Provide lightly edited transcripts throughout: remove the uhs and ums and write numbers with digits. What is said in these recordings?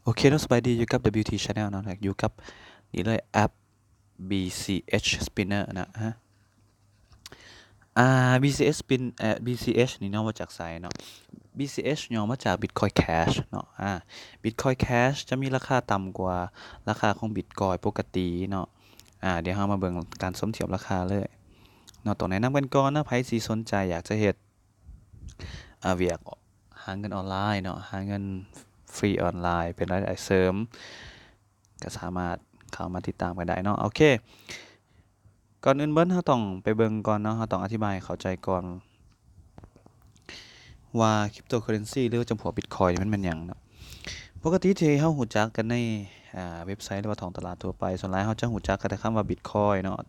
โอเคเนาะสบายดีอยู่กับ WT Channel เนาะอยู่กับนี่เลยแอป BCH Spinner นะฮะBCH Spin BCH นี่เนาะมาจากไสเนาะ BCH ย่อมาจาก Bitcoin Cash เนาะBitcoin Cash จะมีราคาต่ำกว่าราคาของ Bitcoin ปกติเนาะเดี๋ยวเรามาเบิ่งการสมเทียบราคาเลยเนาะต้องแนะนำกันก่อนนะไผสิสนใจอยากจะเฮ็ดเวียกหาเงินออนไลน์เนาะหาเงินฟรีออนไลน์เป็นรายได้เสริมก็สามารถเข้ามาติดตามกันได้เนาะโอเคก่อนอื่นเบิ่งเราต้องไปเบิ่งก่อนเนาะเราต้องอธิบายให้เข้าใจก่อนว่า Cryptocurrency หรือจำพวก Bitcoin นี่มันแม่นหยังเนาะปกติที่เรารู้จักกันในเว็บไซต์หรือว่าท้องตลาดทั่วไปส่วนหลายเราจะรู้จักกันแต่คำว่า Bitcoin เนาะ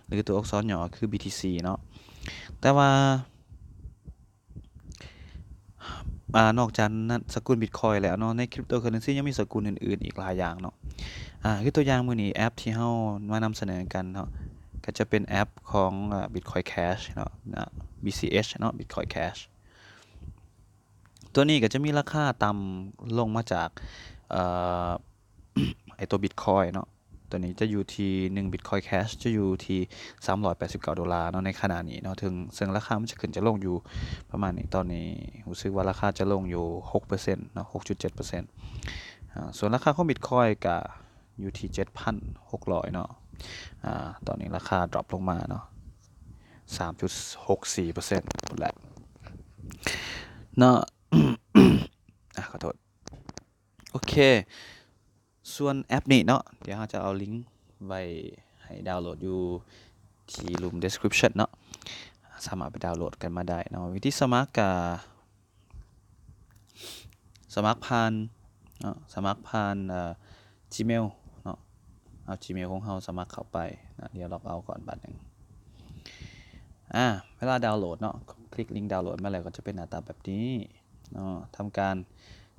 หรือตัวอักษรย่อคือ BTC เนาะแต่ว่านอกจากนั้นสกุล Bitcoin แล้วเนาะใน Cryptocurrency ยังมีสกุลอื่นๆอีกหลายอย่างเนาะคือตัวอย่างมื้อนี้แอปที่เรามานำเสนอกันเนาะก็จะเป็นแอปของBitcoin Cash เนาะBCH เนาะ Bitcoin Cash ตัวนี้ก็จะมีราคาต่ำลงมาจากเอ่อไอตัว Bitcoin เนาะตัวนี้จะอยู่ที่1 Bitcoin Cash จะอยู่ที่$389เนาะในขณะนี้เนาะซึ่งราคามันจะขึ้นจะลงอยู่ประมาณนี้ตอนนี้รู้สึกว่าราคาจะลงอยู่ 6% เนาะ 6.7%ส่วนราคาของ Bitcoin ก็อยู่ที่ 7,600 เนาะตอนนี้ราคาดรอปลงมาเนาะ 3.64% พุ่นแหละเนาะ ขอโทษโอเคส่วนแอปนี้เนาะเดี๋ยวเราจะเอาลิงก์ไว้ให้ดาวน์โหลดอยู่ที่หลุม description เนาะสามารถไปดาวน์โหลดกันมาได้เนาะวิธีสมัครก็สมัครผ่านเนาะสมัครผ่านGmail เนาะเอา Gmail ของเราสมัครเข้าไปนะเดี๋ยวล็อกเอาท์ก่อนบัดหนึ่งเวลาดาวน์โหลดเนาะคลิกลิงก์ดาวน์โหลดมาแล้วก็จะเป็นหน้าตาแบบนี้เนาะทำการ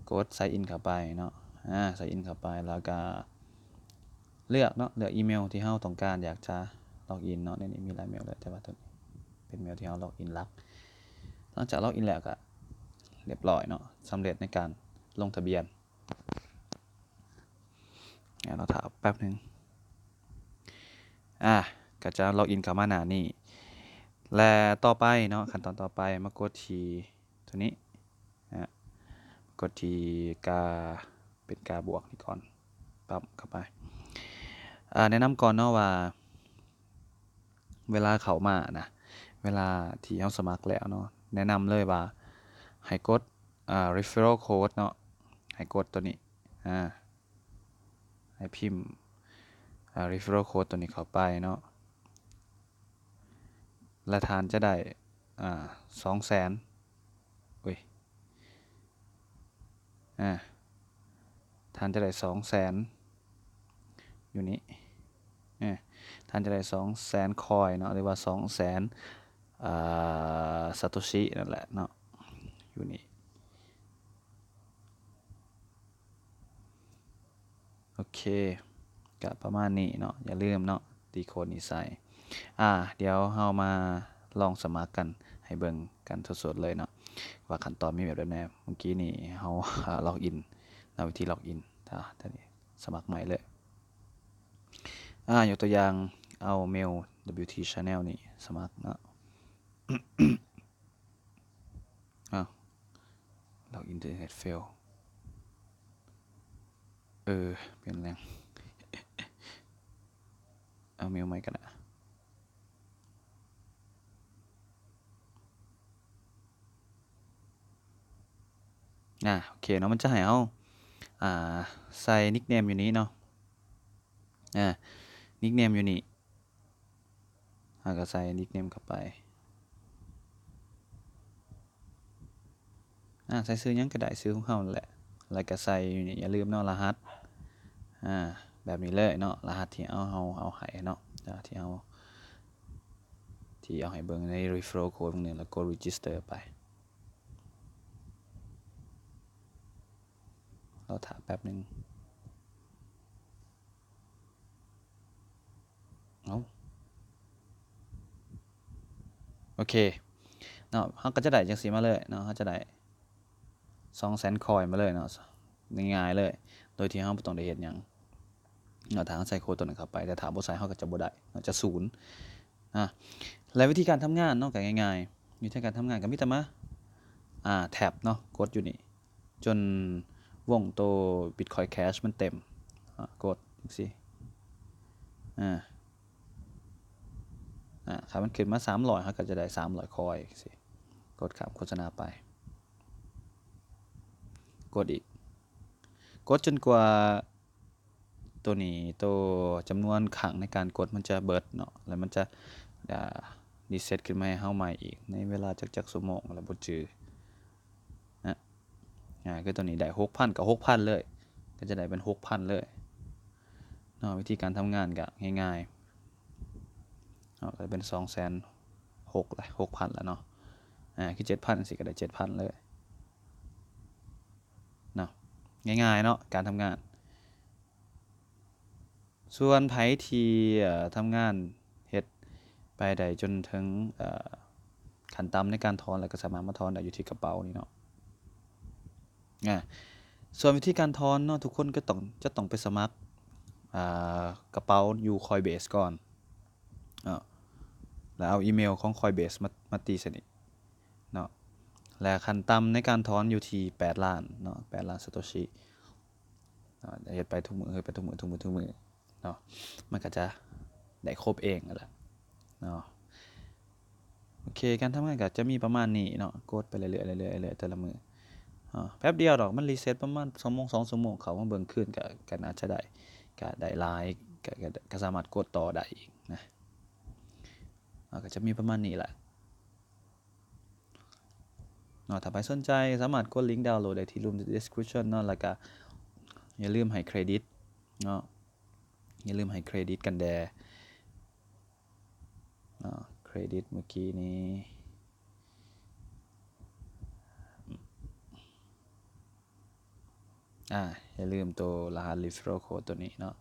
กด sign in เข้าไปเนาะsign in เข้าไปแล้วก็เลือกเนาะเลือกอีเมลที่เราต้องการอยากจะล็อกอินเนาะในนี้มีหลายเมลเลยแต่ว่าตัวนี้เป็นเมลที่เราล็อกอินลักหลังจากล็อกอินแล้วก็เรียบร้อยเนาะสำเร็จในการลงทะเบียนเราถามแป๊บนึงก็จะล็อกอินเข้ามาหน้านี้และต่อไปเนาะขั้นตอนต่อไปมากดที่ตัวนี้กดที่กาเป็นกาบวกนี่ก่อนปั๊บเข้าไปแนะนำก่อนเนาะว่าเวลาเข้ามานะเวลาที่เราสมัครแล้วเนาะแนะนำเลยว่าให้กดreferral code เนาะให้กดตัวนี้ให้พิมพ์referral code ตัวนี้เข้าไปเนาะและทานจะได้200,000อุ้ยทานจะได้200,000อยู่นี้ท่านจะได้200,000คอยเนาะหรือว่า200,000ซาโตชินั่นแหละเนาะอยู่นี่โอเคก็ประมาณนี้เนาะอย่าลืมเนาะตีโค้ดนี้ใส่เดี๋ยวเรามาลองสมัครกันให้เบิ่งกันสดๆเลยเนาะว่าขั้นตอนมีแบบใดแน่เมื่อกี้นี่เราล็อกอินวิธีล็อกอินท่านี้สมัครใหม่เลยยกตัวอย่างเอาเมล WT Channel นี่สมัครเนาะล็อกอินเทอร์เน็ตเฟลเปลี่ยนแรงเอาเมลใหม่กันโอเคเนาะมันจะให้เอาใส่นิกเนมอยู่นี้เนาะนิกเนมอยู่นี่ก็ใส่นิกเนมเข้าไปใส่ซื้อยังก็ได้ซื้อของเขาแหละแล้วก็ใส่อยู่นี่อย่าลืมเนาะรหัสแบบนี้เลยเนาะรหัสที่เอาให้เนาะที่เอาให้เบิ่งใน referral code นึงแล้วก็ register ไปเราถามแป๊บนึงโอเคเนาะเขาก็จะได้จังสีมาเลยเนาะเขาจะได้200,000คอยมาเลยเนาะง่ายๆเลย โดยที่เราบ่ต้องได้เฮ็ดหยังเนาะถ้าเราใส่โค้ดตัวนั้นเข้าไปแต่ถ้าบ่ใส่เราก็จะบ่ได้เนาะจะศูนย์และวิธีการทำงานเนาะก็ง่ายๆวิธีการทำงานก็มีแต่มาแท็บเนาะกดอยู่นี่จนวงตัว Bitcoin Cash มันเต็มกดจังซี่ถ้ามันขึ้นมา300เราก็จะได้300คอยจังซี่กดข้ามโฆษณาไปกดอีกกดจนกว่าตัวนี้ตัวจำนวนครั้งในการกดมันจะเบิดเนาะแล้วมันจะรีเซ็ตขึ้นมาให้เฮาใหม่อีกในเวลาจักชั่วโมงแล้วบ่จือนะคือตัวนี้ได้ 6,000 ก็ 6,000 เลยก็จะได้เป็น 6,000 เลยเนาะวิธีการทำงานก็ง่ายๆเนาะก็เป็น 260,000 ละ 6,000 แล้วเนาะคือ 7,000 สิก็ได้ 7,000 เลยเนาะง่ายๆเนาะการทำงานส่วนไผที่ทำงานเฮ็ดไปได้จนถึงขั้นต่ำในการถอนแล้วก็สามารถมาถอนได้อยู่ที่กระเป๋านี่เนาะส่วนวิธีการถอนเนาะทุกคนก็จะต้องไปสมัครกระเป๋าอยู่ Coinbase ก่อนแล้วเอาอีเมลของ Coinbase มาตีสนิทเนาะและขั้นต่ำในการถอนอยู่ที่8ล้านเนาะ8ล้าน Satoshi เฮ็ดไปทุกมื้อเนาะมันก็จะได้ครบเองนั่นแหละเนาะโอเคการทำงานก็จะมีประมาณนี้เนาะกดไปเรื่อยๆเรื่อยๆเรื่อยๆแต่ละมื้อแป๊บเดียวดอกมันรีเซ็ตประมาณ2 ชั่วโมงเข้ามาเบิ่งคืนก็น่าจะได้ก็ได้หลายก็สามารถกดต่อได้อีกนะก็จะมีประมาณนี้แหละเนาะถ้าใครสนใจสามารถกดลิงก์ดาวน์โหลดได้ที่รูป description เนาะแล้วก็อย่าลืมให้เครดิตเนาะอย่าลืมให้เครดิตกันแดเครดิตเมื่อกี้นี้อย่าลืมตัวรหัส referral code ตัวนี้เนาะ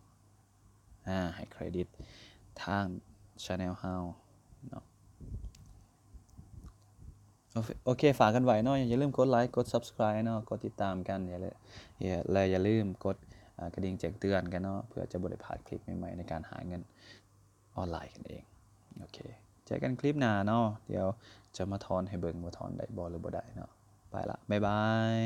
ให้เครดิตทาง channel เฮาเนาะโอเคฝากกันไว้เนาะอย่าลืมกดไลค์กด subscribe เนาะกดติดตามกันอย่าลืมกดกระดิ่งแจ้งเตือนกันเนาะเพื่อจะบ่ได้พลาดคลิปใหม่ๆในการหาเงินออนไลน์กันเองโอเคเจอกันคลิปหน้าเนาะเดี๋ยวจะมาถอนให้เบิ่งว่าถอนได้บ่หรือบ่ได้เนาะไปละบ๊ายบาย